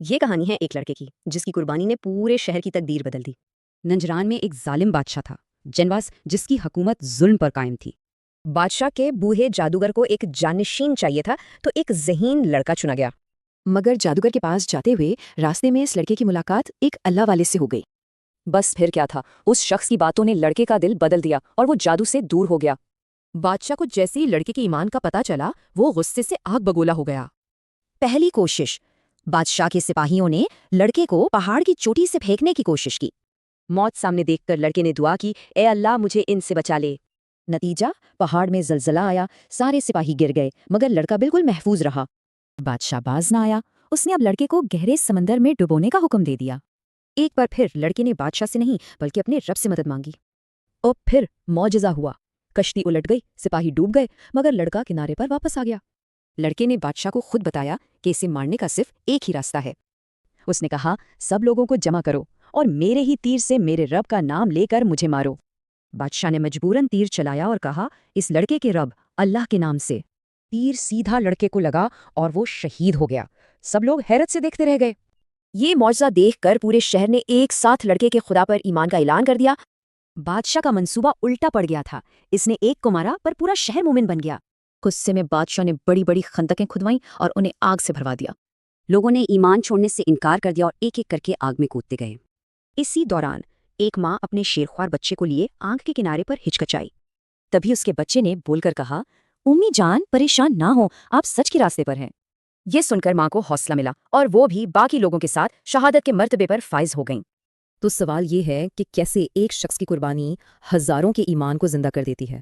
یہ کہانی ہے ایک لڑکے کی جس کی قربانی نے پورے شہر کی تقدیر بدل دی۔ ننجران میں ایک ظالم بادشاہ تھا جنواس، جس کی حکومت ظلم پر قائم تھی۔ بادشاہ کے بوڑھے جادوگر کو ایک جانشین چاہیے تھا تو ایک ذہین لڑکا چنا گیا۔ مگر جادوگر کے پاس جاتے ہوئے راستے میں اس لڑکے کی ملاقات ایک اللہ والے سے ہو گئی۔ بس پھر کیا تھا، اس شخص کی باتوں نے لڑکے کا دل بدل دیا اور وہ جادو سے دور ہو گیا۔ بادشاہ کو جیسے ہی لڑکے کے ایمان کا پتہ چلا، وہ غصے سے آگ بگولا ہو گیا۔ پہلی کوشش، بادشاہ کے سپاہیوں نے لڑکے کو پہاڑ کی چوٹی سے پھینکنے کی کوشش کی۔ موت سامنے دیکھ کر لڑکے نے دعا کی، اے اللہ مجھے ان سے بچا لے۔ نتیجہ، پہاڑ میں زلزلہ آیا، سارے سپاہی گر گئے مگر لڑکا بالکل محفوظ رہا۔ بادشاہ باز نہ آیا، اس نے اب لڑکے کو گہرے سمندر میں ڈبونے کا حکم دے دیا۔ ایک بار پھر لڑکے نے بادشاہ سے نہیں بلکہ اپنے رب سے مدد مانگی، اور پھر معجزہ ہوا۔ کشتی الٹ گئی، سپاہی ڈوب گئے مگر لڑکا کنارے پر واپس آ گیا۔ لڑکے نے بادشاہ کو خود بتایا کہ اسے مارنے کا صرف ایک ہی راستہ ہے۔ اس نے کہا، سب لوگوں کو جمع کرو اور میرے ہی تیر سے میرے رب کا نام لے کر مجھے مارو۔ بادشاہ نے مجبوراً تیر چلایا اور کہا، اس لڑکے کے رب اللہ کے نام سے۔ تیر سیدھا لڑکے کو لگا اور وہ شہید ہو گیا۔ سب لوگ حیرت سے دیکھتے رہ گئے۔ یہ معجزہ دیکھ کر پورے شہر نے ایک ساتھ لڑکے کے خدا پر ایمان کا اعلان کر دیا۔ بادشاہ کا منصوبہ الٹا پڑ گیا تھا، اس نے ایک کو مارا پر پورا شہر مومن بن گیا۔ غصے میں بادشاہ نے بڑی بڑی خندقیں کھدوائیں اور انہیں آگ سے بھروا دیا۔ لوگوں نے ایمان چھوڑنے سے انکار کر دیا اور ایک ایک کر کے آگ میں کودتے گئے۔ اسی دوران ایک ماں اپنے شیرخوار بچے کو لیے آنکھ کے کنارے پر ہچکچائی۔ تبھی اس کے بچے نے بول کر کہا، امی جان پریشان نہ ہو، آپ سچ کے راستے پر ہیں۔ یہ سن کر ماں کو حوصلہ ملا اور وہ بھی باقی لوگوں کے ساتھ شہادت کے مرتبے پر فائز ہو گئیں۔ تو سوال یہ ہے کہ کیسے ایک شخص کی قربانی ہزاروں کے ایمان کو زندہ کر دیتی ہے۔